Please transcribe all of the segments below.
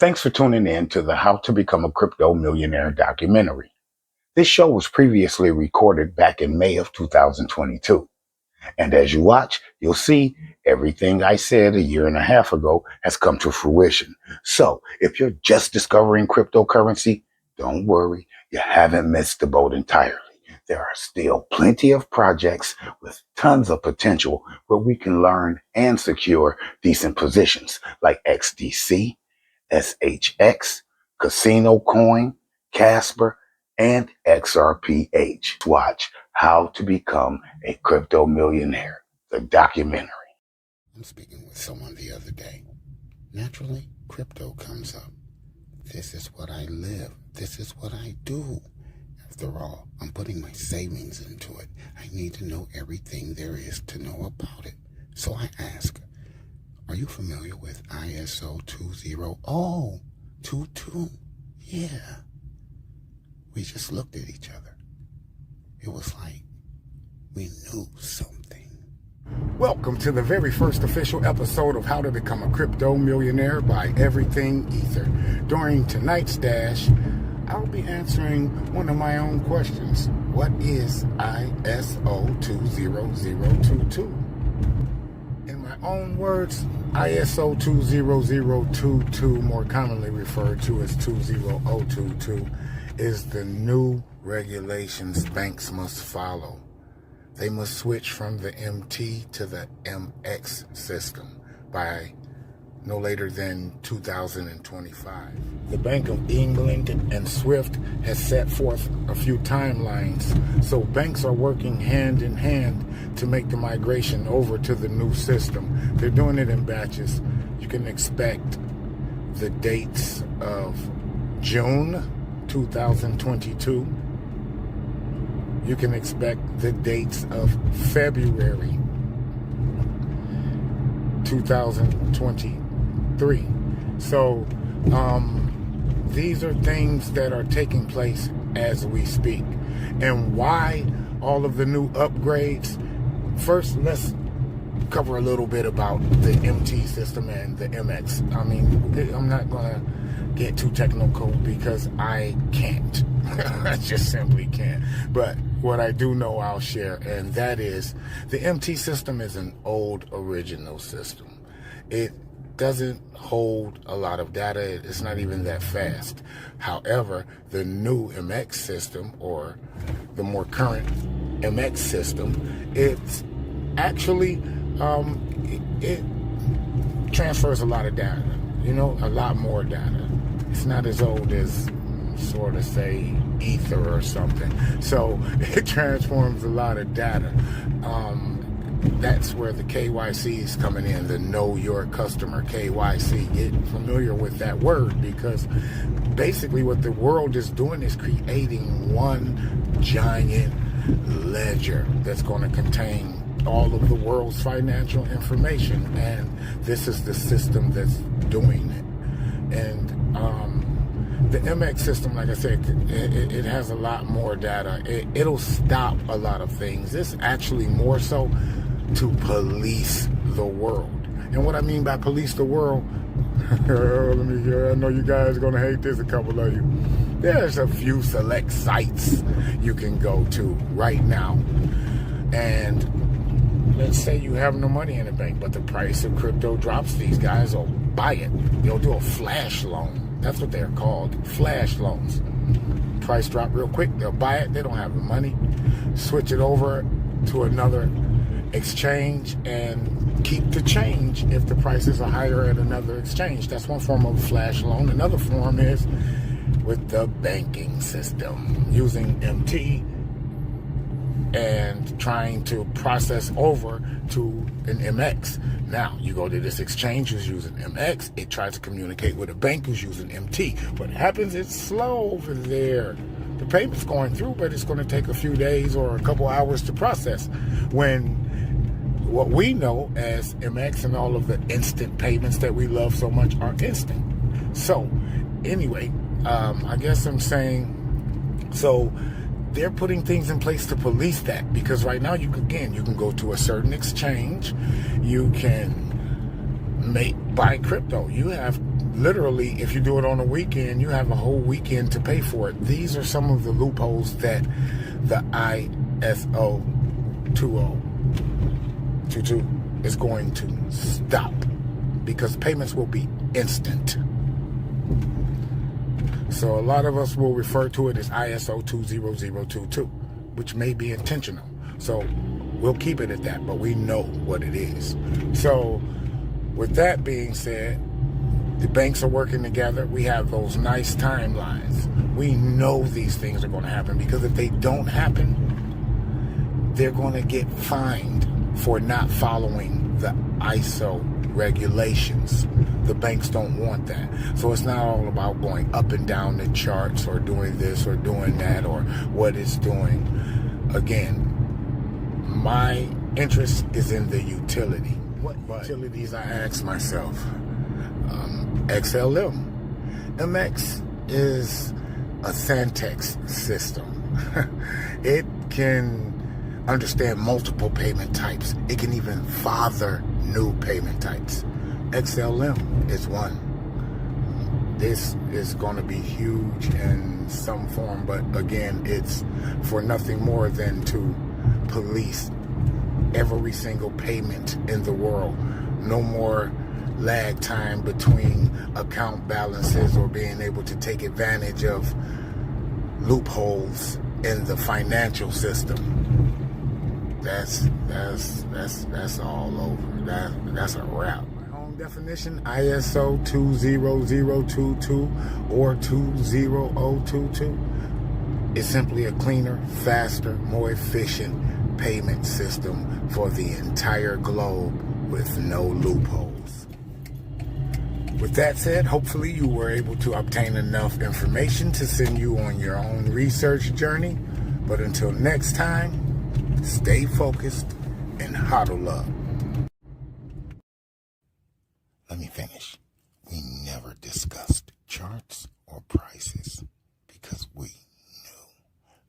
Thanks for tuning in to the How to Become a Crypto Millionaire documentary. This show was previously recorded back in May of 2022. And as you watch, you'll see everything I said a year and a half ago has come to fruition. So if you're just discovering cryptocurrency, don't worry, you haven't missed the boat entirely. There are still plenty of projects with tons of potential where we can learn and secure decent positions like XDC, SHX, Casino Coin, Casper, and XRPH. Watch How to Become a Crypto Millionaire, the documentary. I'm speaking with someone the other day. Naturally, crypto comes up. This is what I live. This is what I do. After all, I'm putting my savings into it. I need to know everything there is to know about it. So I ask, are you familiar with ISO 20022? Yeah. We just looked at each other. It was like we knew something. Welcome to the very first official episode of How to Become a Crypto Millionaire by Everything Ether. During tonight's dash, I'll be answering one of my own questions. What is ISO 20022? In my own words, ISO 20022, more commonly referred to as 20022, is the new regulations banks must follow. They must switch from the MT to the MX system by no later than 2025. The Bank of England and SWIFT has set forth a few timelines, so banks are working hand in hand to make the migration over to the new system. They're doing it in batches. You can expect the dates of June 2022. You can expect the dates of February 2023. So these are things that are taking place as we speak. And why all of the new upgrades? First, let's cover a little bit about the MT system and the MX. I mean, I'm not going to get too technical because I can't. I just simply can't. But what I do know I'll share, and that is the MT system is an old original system. It doesn't hold a lot of data. It's not even that fast. However, the new MX system, or the more current MX system, it's actually it transfers a lot of data, a lot more data. It's not as old as sort of say Ether or something. So it transforms a lot of data. That's where the KYC is coming in, the Know Your Customer KYC. Get familiar with that word, because basically what the world is doing is creating one giant ledger that's going to contain all of the world's financial information, and this is the system that's doing it. And the MX system, like I said, it has a lot more data. It'll stop a lot of things. It's actually more so to police the world. And what I mean by police the world, I know you guys are going to hate this, a couple of you. There's a few select sites you can go to right now. And let's say you have no money in the bank, but the price of crypto drops. These guys will buy it. They'll do a flash loan. That's what they're called, flash loans. Price drop real quick. They'll buy it. They don't have the money. Switch it over to another exchange and keep the change if the prices are higher at another exchange. That's one form of a flash loan. Another form is with the banking system, using MT and trying to process over to an MX. Now, you go to this exchange who's using MX, it tries to communicate with a bank who's using MT. What happens, it's slow over there. The payment's going through, but it's going to take a few days or a couple hours to process. When what we know as MX and all of the instant payments that we love so much are instant. So, anyway, I guess I'm saying, so they're putting things in place to police that, because right now you can go to a certain exchange, you can buy crypto. You have literally, if you do it on a weekend, you have a whole weekend to pay for it. These are some of the loopholes that the ISO 2022 is going to stop, because payments will be instant. So a lot of us will refer to it as ISO 20022, which may be intentional. So we'll keep it at that, but we know what it is. So with that being said, the banks are working together. We have those nice timelines. We know these things are going to happen, because if they don't happen, they're going to get fined for not following the ISO regulations. The banks don't want that. So it's not all about going up and down the charts or doing this or doing that or what it's doing. Again, my interest is in the utility. What utilities, I ask myself? XLM. MX is a Santex system. It can understand multiple payment types. It can even father new payment types. XLM is one. This is going to be huge in some form, but again, it's for nothing more than to police every single payment in the world. No more lag time between account balances or being able to take advantage of loopholes in the financial system. That's all over. That's a wrap. My own definition, ISO 20022 or 20022 is simply a cleaner, faster, more efficient payment system for the entire globe with no loopholes. With that said, hopefully you were able to obtain enough information to send you on your own research journey. But until next time, stay focused and hodl up. Let me finish. We never discussed charts or prices because we knew.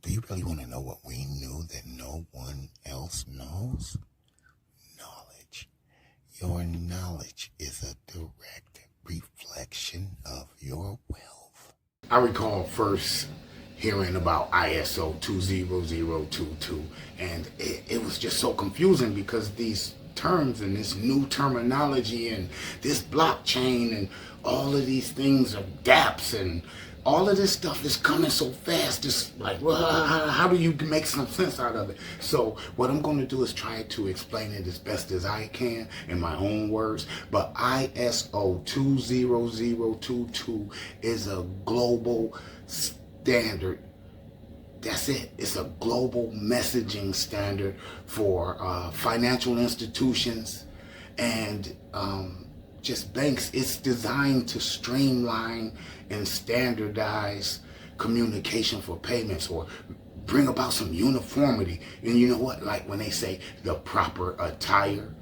Do you really want to know what we knew that no one else knows? Knowledge. Your knowledge is a direct reflection of your wealth. I recall first hearing about ISO 20022, and it was just so confusing because these terms and this new terminology and this blockchain and all of these things are gaps, and all of this stuff is coming so fast. It's like, well, how do you make some sense out of it? So what I'm going to do is try to explain it as best as I can in my own words. But ISO 20022 is a global standard. That's it. It's a global messaging standard for financial institutions and just banks. It's designed to streamline and standardize communication for payments, or bring about some uniformity. And you know what? Like when they say the proper attire,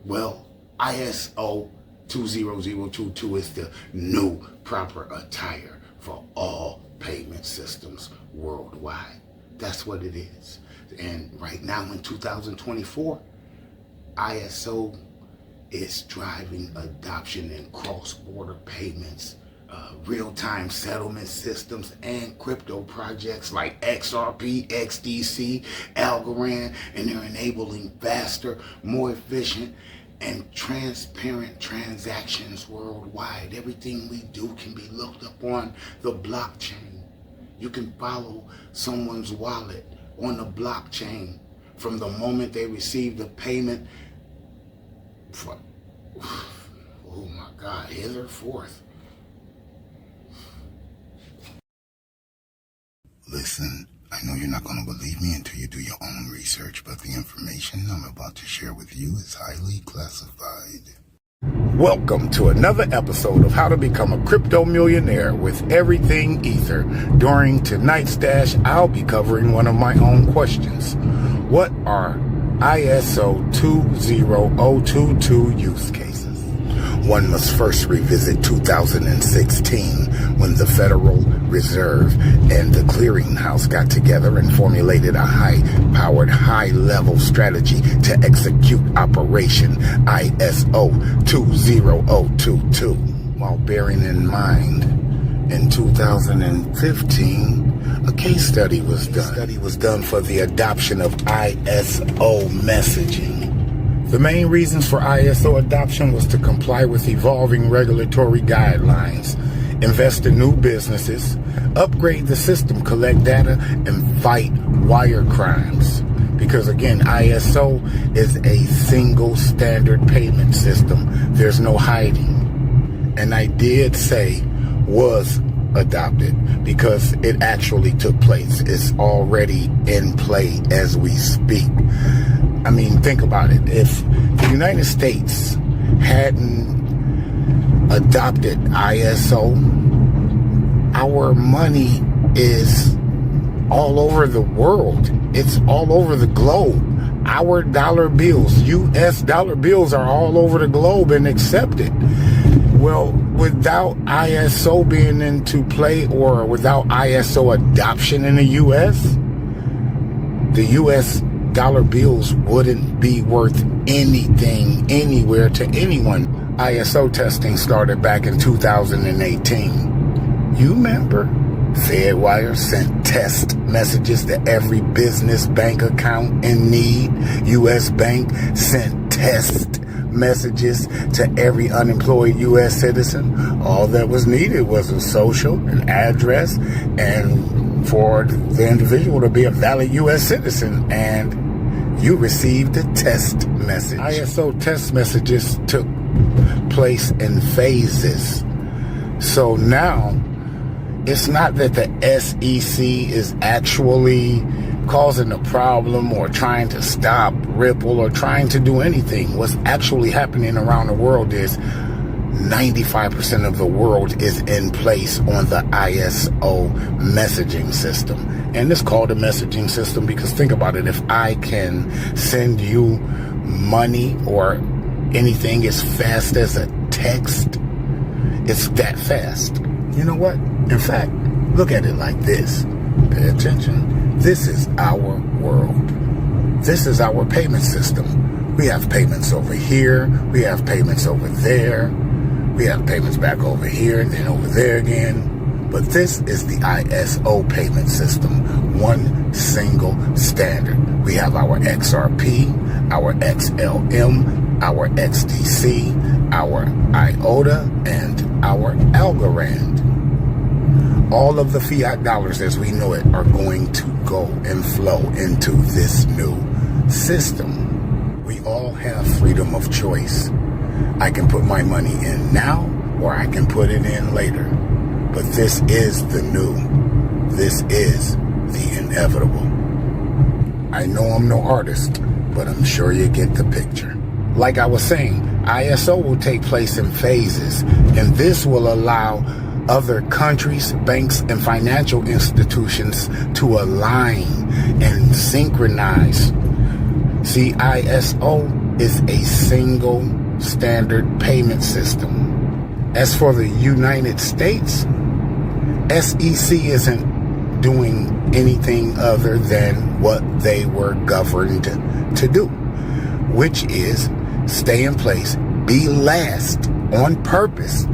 well, ISO 20022 is the new proper attire for all payment systems worldwide. That's what it is. And right now in 2024, ISO is driving adoption in cross-border payments, real-time settlement systems, and crypto projects like XRP, XDC, Algorand, and they're enabling faster, more efficient, and transparent transactions worldwide. Everything we do can be looked up on the blockchain. You can follow someone's wallet on the blockchain from the moment they receive the payment. Oh my God, hither forth. Listen, I know you're not going to believe me until you do your own research, but the information I'm about to share with you is highly classified. Welcome to another episode of How to Become a Crypto Millionaire with Everything Ether. During tonight's dash, I'll be covering one of my own questions. What are ISO 20022 use cases? One must first revisit 2016 when the Federal Reserve and the Clearinghouse got together and formulated a high-powered, high-level strategy to execute Operation ISO 20022. while bearing in mind in 2015, a case study was done. The study was done for the adoption of ISO messaging. The main reasons for ISO adoption was to comply with evolving regulatory guidelines, invest in new businesses, upgrade the system, collect data, and fight wire crimes. Because again, ISO is a single standard payment system. There's no hiding. And I did say was adopted because it actually took place. It's already in play as we speak. I mean, think about it. If the United States hadn't adopted ISO, our money is all over the world. It's all over the globe. Our dollar bills, US dollar bills, are all over the globe and accepted. Well, without ISO being into play, or without ISO adoption in the US dollar bills wouldn't be worth anything anywhere to anyone. ISO testing started back in 2018. You remember? Fedwire sent test messages to every business bank account in need. US Bank sent test messages to every unemployed U.S. citizen. All that was needed was a social, an address, and for the individual to be a valid U.S. citizen, and you received a test message. ISO test messages took place in phases. So now, it's not that the SEC is actually causing a problem or trying to stop Ripple or trying to do anything. What's actually happening around the world is 95% of the world is in place on the ISO messaging system. And it's called a messaging system because think about it. If I can send you money or anything as fast as a text, it's that fast. You know what? In fact, look at it like this. Pay attention. This is our world. This is our payment system. We have payments over here. We have payments over there. We have payments back over here and then over there again. But this is the ISO payment system. One single standard. We have our XRP, our XLM, our XDC, our IOTA, and our Algorand. All of the fiat dollars as we know it are going to go and flow into this new system. We all have freedom of choice. I can put my money in now or I can put it in later. But this is the new. This is the inevitable. I know I'm no artist, but I'm sure you get the picture. Like I was saying, ISO will take place in phases, and this will allow other countries, banks, and financial institutions to align and synchronize. See, ISO is a single standard payment system. As for the United States, SEC isn't doing anything other than what they were governed to do, which is stay in place, be last on purpose,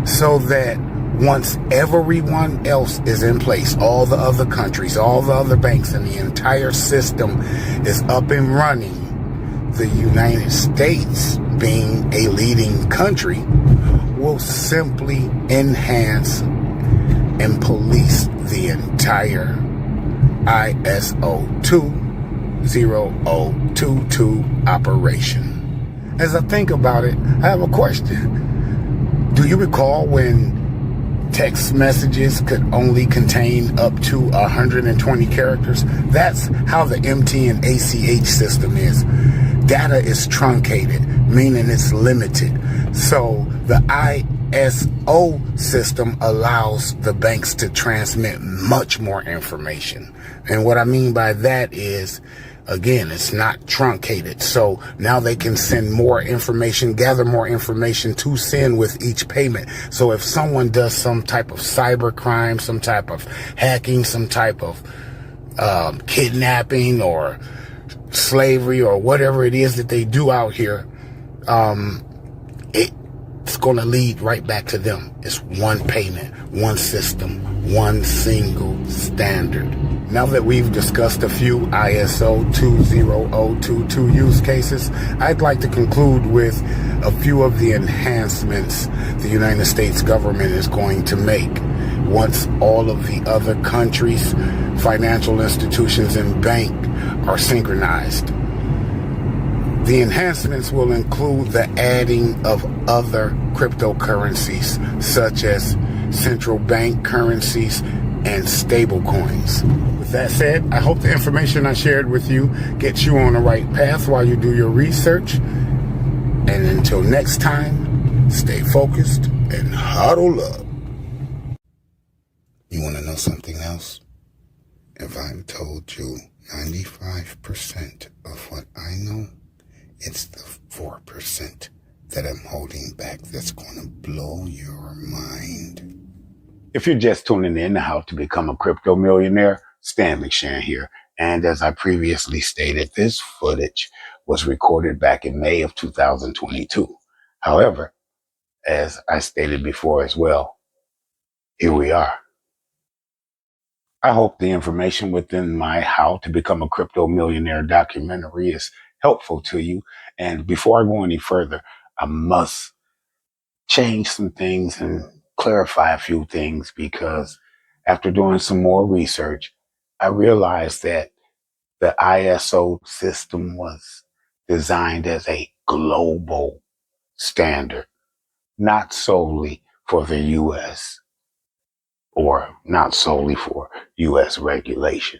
so that once everyone else is in place, all the other countries, all the other banks, and the entire system is up and running, the United States, being a leading country, will simply enhance and police the entire ISO 20022 operation. As I think about it, I have a question. Do you recall when text messages could only contain up to 120 characters? That's how the MT and ACH system is. Data is truncated, meaning it's limited. So the ISO system allows the banks to transmit much more information. And what I mean by that is, again, it's not truncated. So now they can send more information, gather more information to send with each payment. So if someone does some type of cyber crime, some type of hacking, some type of kidnapping or slavery or whatever it is that they do out here, it's going to lead right back to them. It's one payment, one system, one single standard. Now that we've discussed a few ISO 20022 use cases, I'd like to conclude with a few of the enhancements the United States government is going to make once all of the other countries' financial institutions and bank are synchronized. The enhancements will include the adding of other cryptocurrencies, such as central bank currencies and stable coins. With that said, I hope the information I shared with you gets you on the right path while you do your research. And until next time, stay focused and huddle up. You want to know something else? If I told you 95% of what I know, it's the 4% that I'm holding back that's going to blow your mind. If you're just tuning in to How to Become a Crypto Millionaire, Stan McShan here. And as I previously stated, this footage was recorded back in May of 2022. However, as I stated before as well, here we are. I hope the information within my How to Become a Crypto Millionaire documentary is helpful to you. And before I go any further, I must change some things and clarify a few things, because after doing some more research, I realized that the ISO system was designed as a global standard, not solely for the US or not solely for US regulation.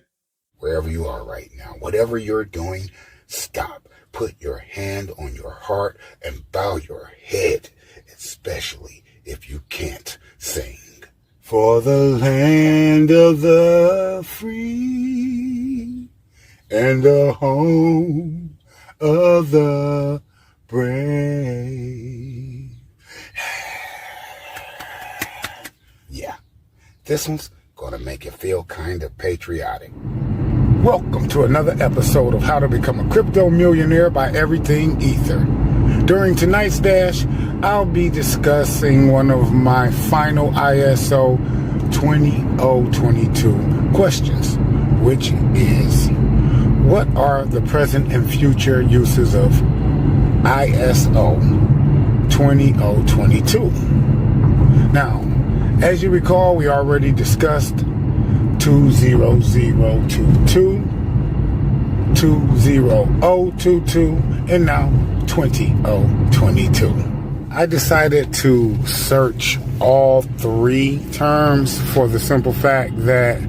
Wherever you are right now, whatever you're doing, stop. Put your hand on your heart and bow your head, especially if you can't sing. For the land of the free and the home of the brave. Yeah, this one's gonna make you feel kind of patriotic. Welcome to another episode of How to Become a Crypto Millionaire by Everything Ether. During tonight's dash, I'll be discussing one of my final ISO 20022 questions, which is, what are the present and future uses of ISO 20022? Now, as you recall, we already discussed 20022, 20022, and now 20022. I decided to search all three terms for the simple fact that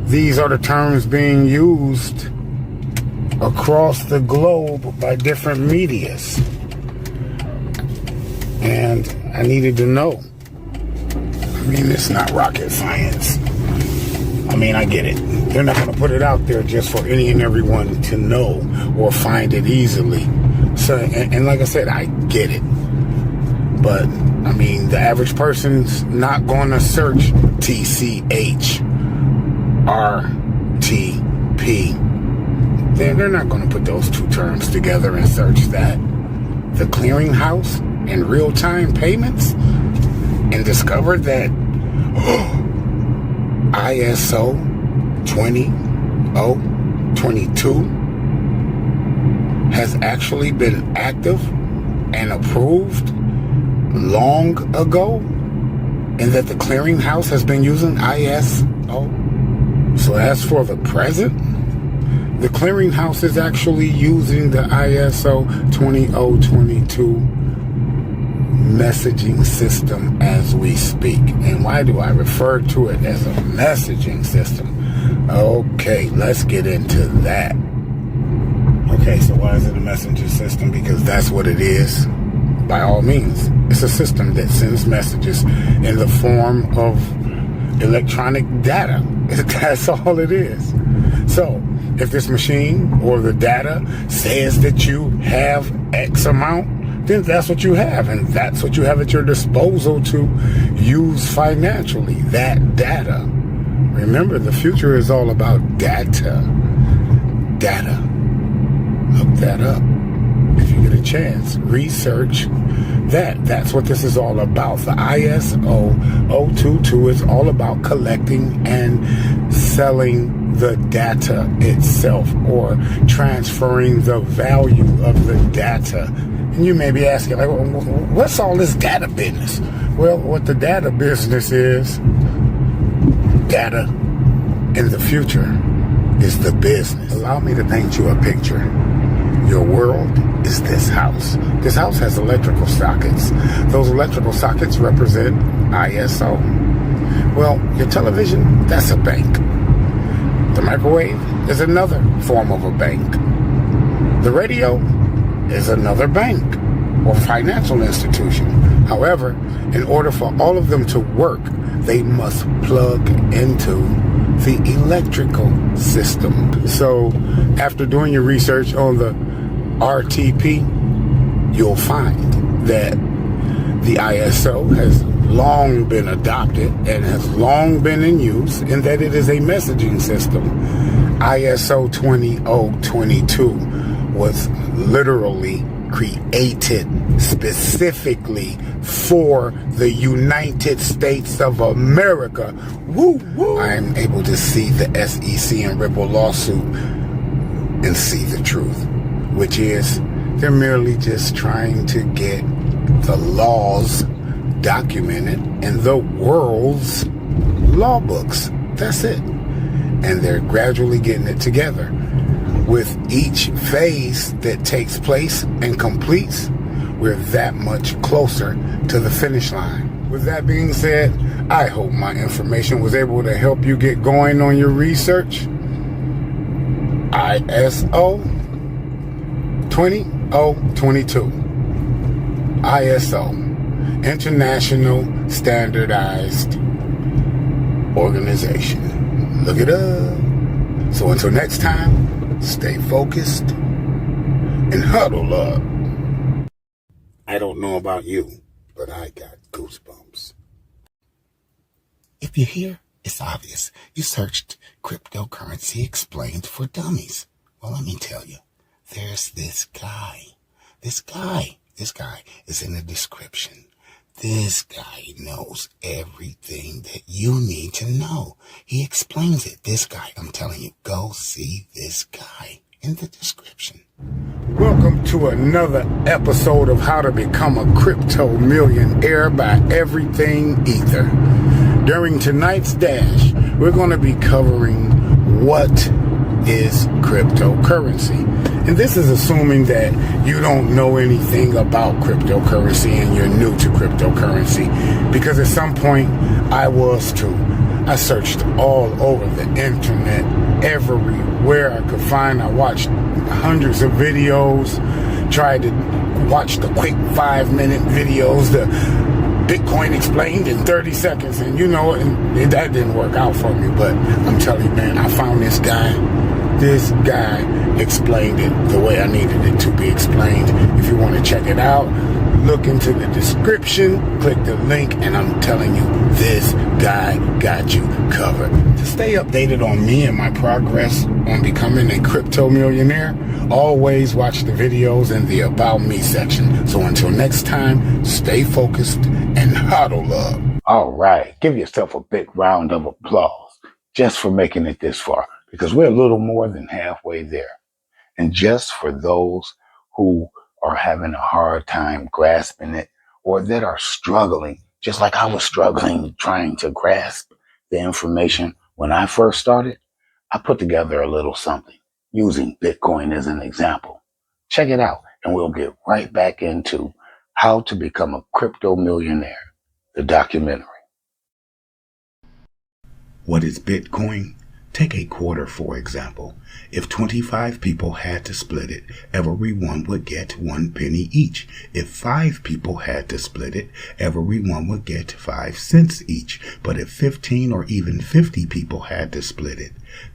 these are the terms being used across the globe by different medias. And I needed to know. I mean, it's not rocket science. I mean, I get it. They're not going to put it out there just for any and everyone to know or find it easily. So, and like I said, I get it. But, I mean, the average person's not going to search TCH, RTP. They're not going to put those two terms together and search that. The clearinghouse and real-time payments, and discover that ISO 20022 has actually been active and approved long ago, and that the clearinghouse has been using ISO. So as for the present, the clearinghouse is actually using the ISO 20022 messaging system as we speak. And why do I refer to it as a messaging system? Okay, let's get into that. Okay, so why is it a messaging system? Because that's what it is. By all means, it's a system that sends messages in the form of electronic data. That's all it is. So, if this machine or the data says that you have X amount, then that's what you have, and that's what you have at your disposal to use financially, that data. Remember, the future is all about data. Data. Look that up. If you get a chance, research That's what this is all about. The ISO 022 is all about collecting and selling the data itself, or transferring the value of the data. And you may be asking, like, what's all this data business? Well, what the data business is, data in the future is the business. Allow me to paint you a picture. Your world is this house. This house has electrical sockets. Those electrical sockets represent ISO. Well, your television, that's a bank. The microwave is another form of a bank. The radio is another bank or financial institution. However, in order for all of them to work, they must plug into the electrical system. So after doing your research on the RTP, you'll find that the ISO has long been adopted and has long been in use, and that it is a messaging system. ISO 20022 was literally created specifically for the United States of America. Woo, woo. I am able to see the SEC and Ripple lawsuit and see the truth, which is they're merely just trying to get the laws documented in the world's law books. That's it. And they're gradually getting it together. With each phase that takes place and completes, we're that much closer to the finish line. With that being said, I hope my information was able to help you get going on your research. ISO 20022. ISO, International Standardized Organization. Look it up. So until next time, stay focused and huddle up. I don't know about you, but I got goosebumps. If you're here, it's obvious. You searched cryptocurrency explained for dummies. Well, let me tell you, there's this guy. This guy is in the description. This guy knows everything that you need to know. He explains it. This guy, I'm telling you, go see this guy in the description. Welcome to another episode of How to Become a Crypto Millionaire by Everything Ether. During tonight's dash, we're going to be covering what is cryptocurrency. And this is assuming that you don't know anything about cryptocurrency and you're new to cryptocurrency. Because at some point, I was too. I searched all over the internet, everywhere I could find. I watched hundreds of videos, tried to watch the quick 5-minute videos, the Bitcoin explained in 30 seconds. And you know, and that didn't work out for me. But I'm telling you, man, I found this guy. This guy explained it the way I needed it to be explained. If you want to check it out, look into the description, click the link, and I'm telling you, this guy got you covered. To stay updated on me and my progress on becoming a crypto millionaire, always watch the videos in the About Me section. So until next time, stay focused and huddle up. All right, give yourself a big round of applause just for making it this far, because we're a little more than halfway there. And just for those who are having a hard time grasping it, or that are struggling, just like I was struggling trying to grasp the information when I first started, I put together a little something using Bitcoin as an example. Check it out, and we'll get right back into How to Become a Crypto Millionaire, the documentary. What is Bitcoin? Take a quarter, for example. If 25 people had to split it, everyone would get 1 penny each. If 5 people had to split it, everyone would get 5 cents each. But if 15 or even 50 people had to split it,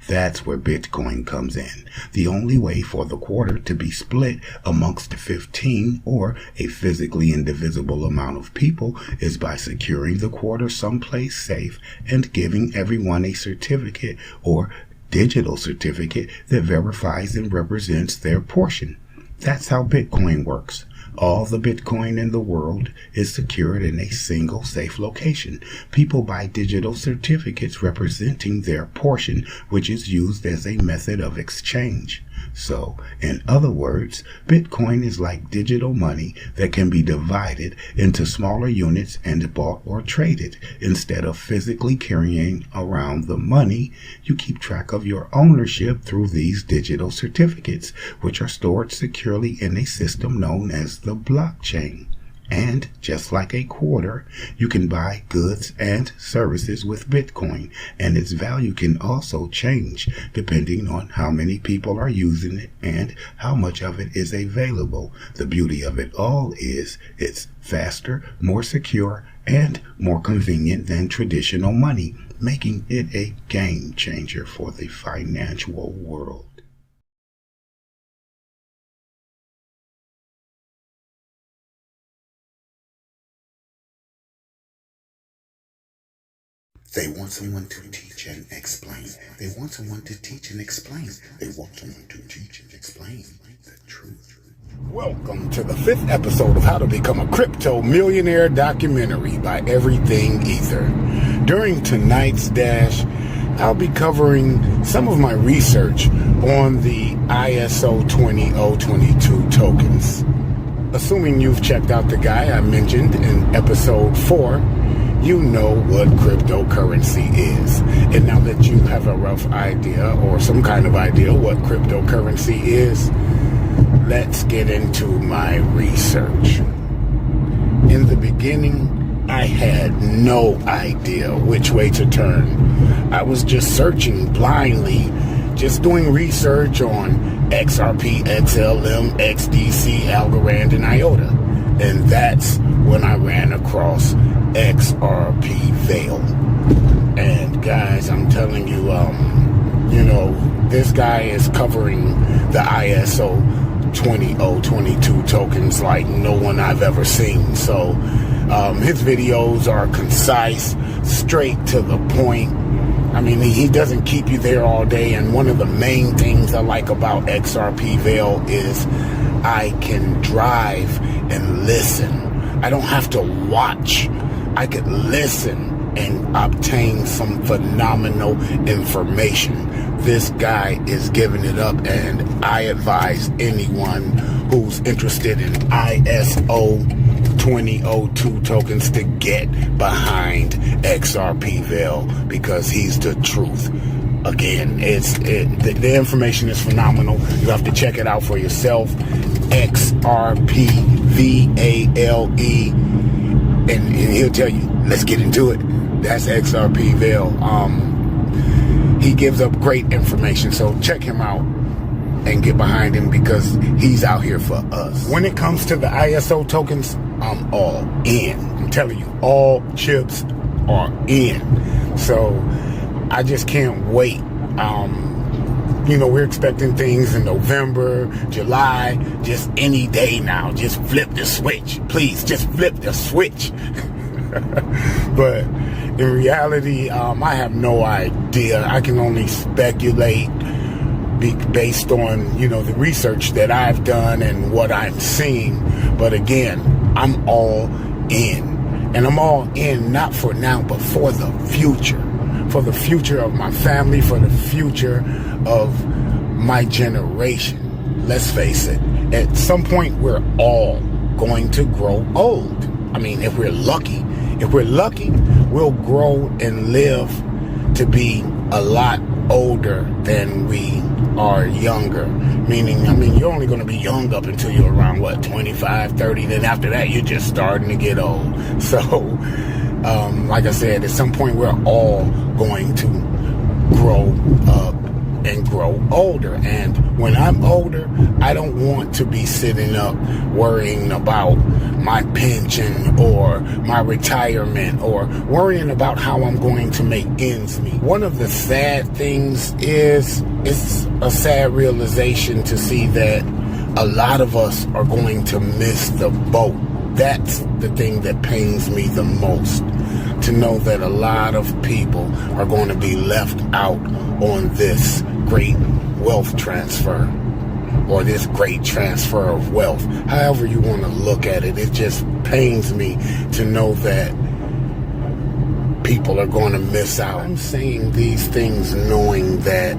that's where Bitcoin comes in. The only way for the quarter to be split amongst 15 or a physically indivisible amount of people is by securing the quarter someplace safe and giving everyone a certificate or digital certificate that verifies and represents their portion. That's how Bitcoin works. All the Bitcoin in the world is secured in a single safe location. People buy digital certificates representing their portion, which is used as a method of exchange. So, in other words, Bitcoin is like digital money that can be divided into smaller units and bought or traded. Instead of physically carrying around the money, you keep track of your ownership through these digital certificates, which are stored securely in a system known as the blockchain. And just like a quarter, you can buy goods and services with Bitcoin, and its value can also change depending on how many people are using it and how much of it is available. The beauty of it all is it's faster, more secure, and more convenient than traditional money, making it a game changer for the financial world. They want someone to teach and explain. They want someone to teach and explain. They want someone to teach and explain the truth. Welcome to the 5th episode of How to Become a Crypto Millionaire documentary by Everything Ether. During tonight's dash, I'll be covering some of my research on the ISO 20022 tokens. Assuming you've checked out the guy I mentioned in episode 4, you know what cryptocurrency is. And now that you have a rough idea or some kind of idea what cryptocurrency is, let's get into my research. In the beginning, I had no idea which way to turn. I was just searching blindly, just doing research on XRP, XLM, XDC, Algorand, and IOTA. And that's when I ran across XRP Veil. And guys, I'm telling you, this guy is covering the ISO 20022 tokens like no one I've ever seen. So his videos are concise, straight to the point. I mean, he doesn't keep you there all day. And one of the main things I like about XRP Veil is I can drive and listen. I don't have to watch. I could listen and obtain some phenomenal information. This guy is giving it up, and I advise anyone who's interested in ISO 2002 tokens to get behind XRP Veil, because he's the truth. Again, the information is phenomenal. You have to check it out for yourself. XRP Vale, and he'll tell you. Let's get into it. That's XRP Veil. He gives up great information, so check him out and get behind him, because he's out here for us. When it comes to the ISO tokens, I'm all in. I'm telling you, all chips are in. So I just can't wait. We're expecting things in November, July, just any day now. Just flip the switch. Please, just flip the switch. But in reality, I have no idea. I can only speculate based on, the research that I've done and what I'm seeing. But again, I'm all in. And I'm all in not for now, but for the future. For the future of my family, for the future of my generation. Let's face it, at some point we're all going to grow old. I mean, if we're lucky, we'll grow and live to be a lot older than we are younger. Meaning, you're only going to be young up until you're around, 25, 30. Then after that, you're just starting to get old. So, like I said, at some point, we're all going to grow up and grow older. And when I'm older, I don't want to be sitting up worrying about my pension or my retirement or worrying about how I'm going to make ends meet. One of the sad things is, it's a sad realization to see that a lot of us are going to miss the boat. That's the thing that pains me the most, to know that a lot of people are going to be left out on this great wealth transfer. or this great transfer of wealth. However you want to look at it, it just pains me to know that people are going to miss out. I'm saying these things knowing that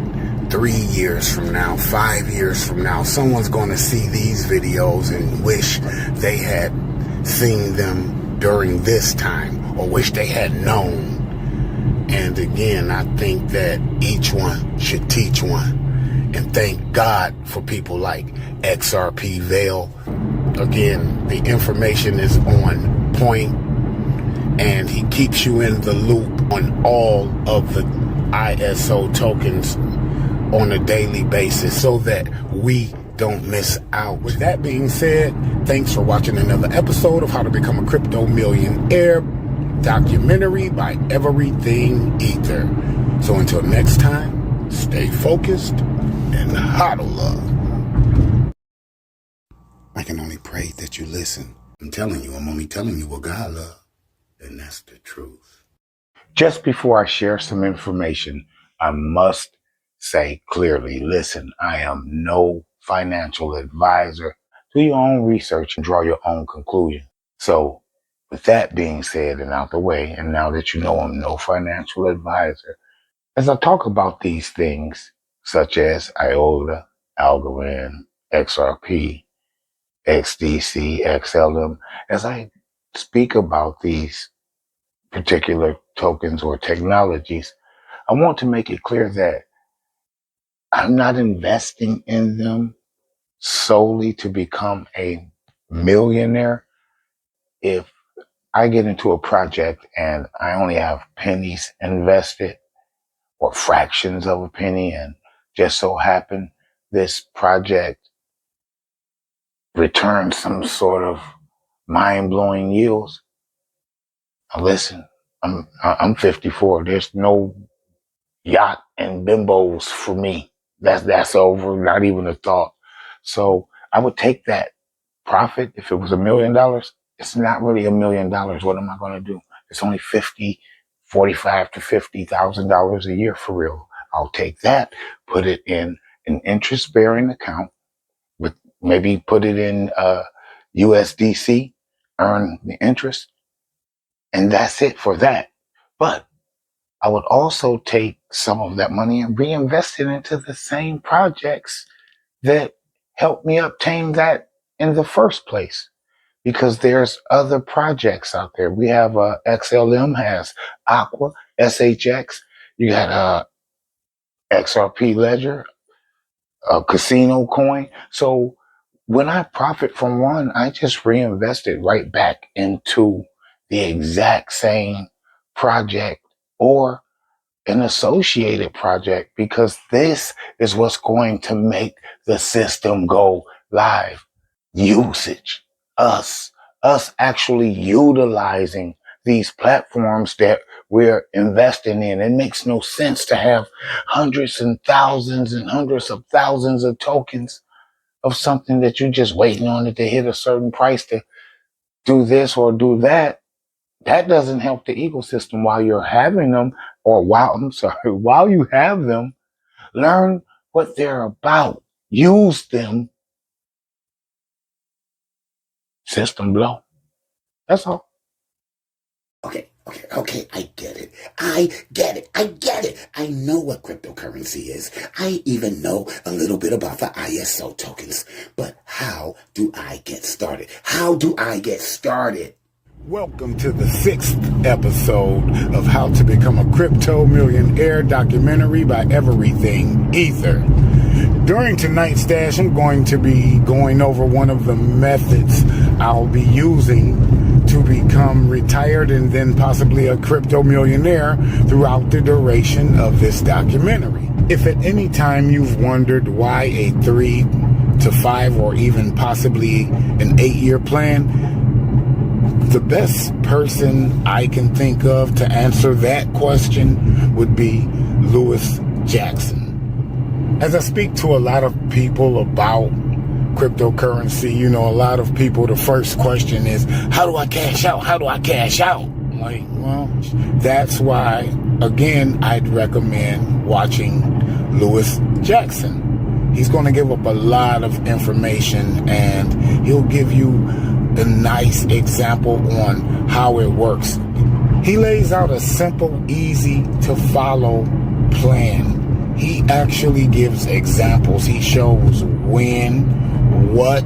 3 years from now, 5 years from now, someone's going to see these videos and wish they had seen them during this time, or wish they had known. And again, I think that each one should teach one. And thank God for people like XRP Veil. Again, the information is on point, and he keeps you in the loop on all of the ISO tokens on a daily basis so that we don't miss out. With that being said, thanks for watching another episode of How to Become a Crypto Millionaire documentary by Everything Ether. So until next time, stay focused and hodl up. I can only pray that you listen. I'm telling you, I'm only telling you what God loves, and that's the truth. Just before I share some information, I must say clearly, listen, I am no financial advisor. Do your own research and draw your own conclusion. So with that being said and out the way, and now that you know I'm no financial advisor, as I talk about these things, such as IOTA, Algorand, XRP, XDC, XLM, as I speak about these particular tokens or technologies, I want to make it clear that I'm not investing in them solely to become a millionaire. If I get into a project and I only have pennies invested or fractions of a penny, and just so happen this project returns some sort of mind-blowing yields, now listen, I'm 54. There's no yacht and bimbos for me. That's over, not even a thought. So I would take that profit if it was $1 million. It's not really $1 million. What am I going to do? It's only $45,000 to $50,000 a year for real. I'll take that, put it in an interest-bearing account, with maybe put it in USDC, earn the interest, and that's it for that. But I would also take some of that money and reinvest it into the same projects that helped me obtain that in the first place. Because there's other projects out there. We have XLM has Aqua, SHX. You got XRP Ledger, Casino Coin. So when I profit from one, I just reinvest it right back into the exact same project or an associated project, because this is what's going to make the system go live. Usage. Us actually utilizing these platforms that we're investing in. It makes no sense to have hundreds and thousands and hundreds of thousands of tokens of something that you're just waiting on it to hit a certain price to do this or do that. That doesn't help the ecosystem while you're having them, or while you have them, learn what they're about. Use them. System blow. That's all. Okay, I get it. I know what cryptocurrency is. I even know a little bit about the ISO tokens. But how do I get started? Welcome to the 6th episode of How to Become a Crypto Millionaire documentary by Everything Ether. During tonight's stash, I'm going to be going over one of the methods I'll be using to become retired and then possibly a crypto millionaire throughout the duration of this documentary. If at any time you've wondered why a 3 to 5 or even possibly an 8-year plan, the best person I can think of to answer that question would be Lewis Jackson. As I speak to a lot of people about cryptocurrency, a lot of people, the first question is, how do I cash out? Like, well, that's why, again, I'd recommend watching Lewis Jackson. He's going to give up a lot of information, and he'll give you a nice example on how it works. He lays out a simple, easy to follow plan. He actually gives examples. He shows when, what,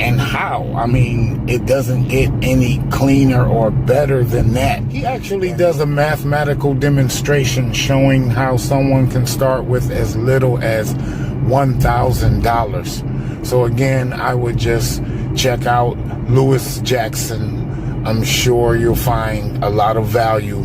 and how. I mean, it doesn't get any cleaner or better than that. He actually does a mathematical demonstration showing how someone can start with as little as $1,000. So again, I would just check out Lewis Jackson. I'm sure you'll find a lot of value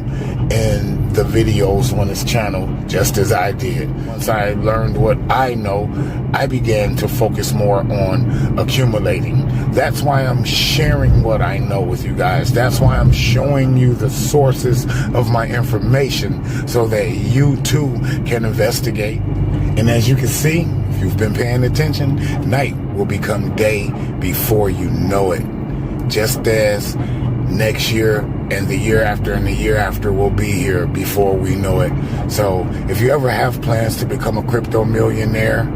in the videos on his channel, just as I did. Once I learned what I know, I began to focus more on accumulating. That's why I'm sharing what I know with you guys. That's why I'm showing you the sources of my information so that you too can investigate. And as you can see, if you've been paying attention, night will become day before you know it. Just as next year and the year after and the year after will be here before we know it. So if you ever have plans to become a crypto millionaire,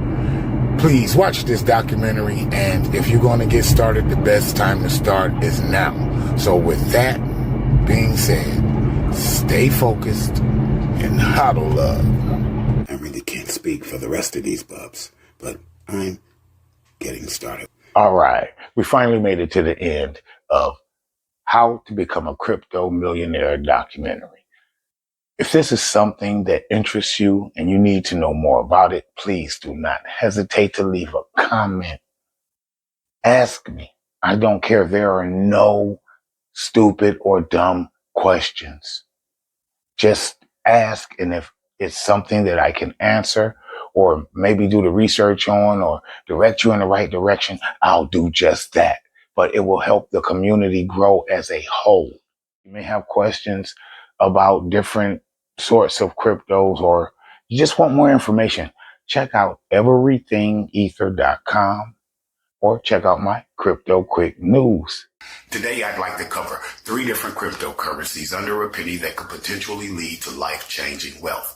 please watch this documentary. And if you're going to get started, the best time to start is now. So with that being said, stay focused and hodl up. I really can't speak for the rest of these bubs, but I'm getting started. All right. We finally made it to the end of How to Become a Crypto Millionaire documentary. If this is something that interests you and you need to know more about it, please do not hesitate to leave a comment. Ask me. I don't care. There are no stupid or dumb questions. Just ask, and if it's something that I can answer or maybe do the research on or direct you in the right direction, I'll do just that. But it will help the community grow as a whole. You may have questions about different sorts of cryptos, or you just want more information. Check out everythingether.com or check out my Crypto Quick News. Today, I'd like to cover 3 different cryptocurrencies under a penny that could potentially lead to life-changing wealth.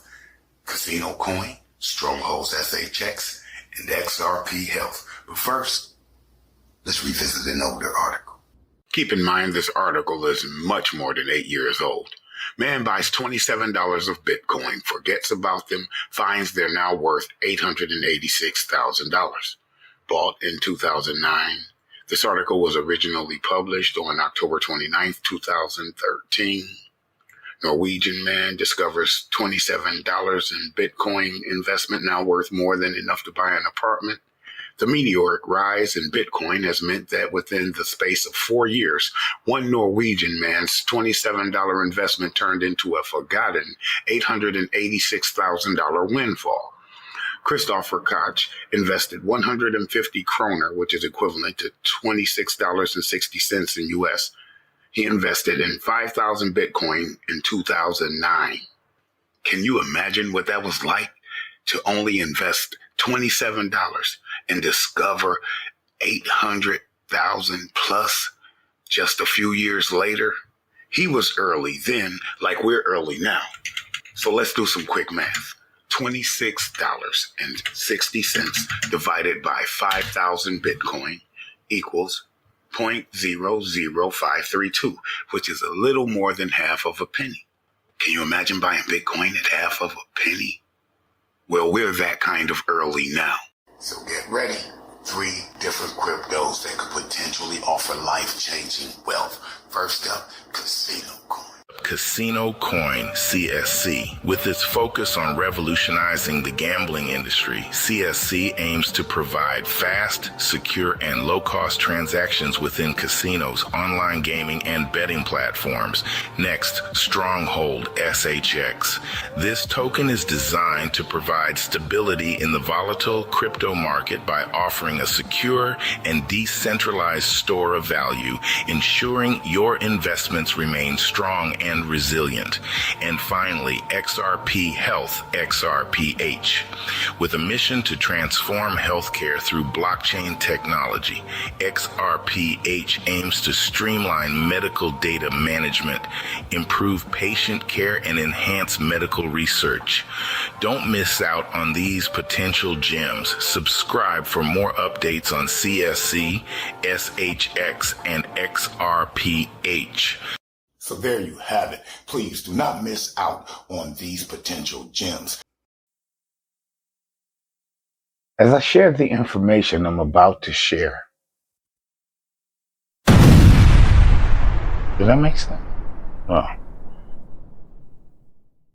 Casino Coin, Strongholds SHX, and XRP Health. But first, let's revisit an older article. Keep in mind this article is much more than 8 years old. Man buys $27 of Bitcoin, forgets about them, finds they're now worth $886,000. Bought in 2009. This article was originally published on October 29th, 2013. Norwegian man discovers $27 in Bitcoin investment now worth more than enough to buy an apartment. The meteoric rise in Bitcoin has meant that within the space of 4 years, one Norwegian man's $27 investment turned into a forgotten $886,000 windfall. Christopher Koch invested 150 kroner, which is equivalent to $26.60 in US. He invested in 5,000 Bitcoin in 2009. Can you imagine what that was like to only invest $27 and discover 800,000 plus just a few years later? He was early then, like we're early now. So let's do some quick math. $26.60 divided by 5,000 Bitcoin equals 0.00532, which is a little more than half of a penny. Can you imagine buying Bitcoin at half of a penny? Well, we're that kind of early now. So get ready. 3 different cryptos that could potentially offer life-changing wealth. First up, Casino Coin. Casino Coin, CSC. With its focus on revolutionizing the gambling industry, CSC aims to provide fast, secure, and low-cost transactions within casinos, online gaming, and betting platforms. Next, Stronghold, SHX. This token is designed to provide stability in the volatile crypto market by offering a secure and decentralized store of value, ensuring your investments remain strong and resilient. And finally, XRP Health, XRPH. With a mission to transform healthcare through blockchain technology, XRPH aims to streamline medical data management, improve patient care, and enhance medical research. Don't miss out on these potential gems. Subscribe for more updates on CSC, SHX, and XRPH. So there you have it. Please do not miss out on these potential gems. As I share the information I'm about to share, does that make sense? Well,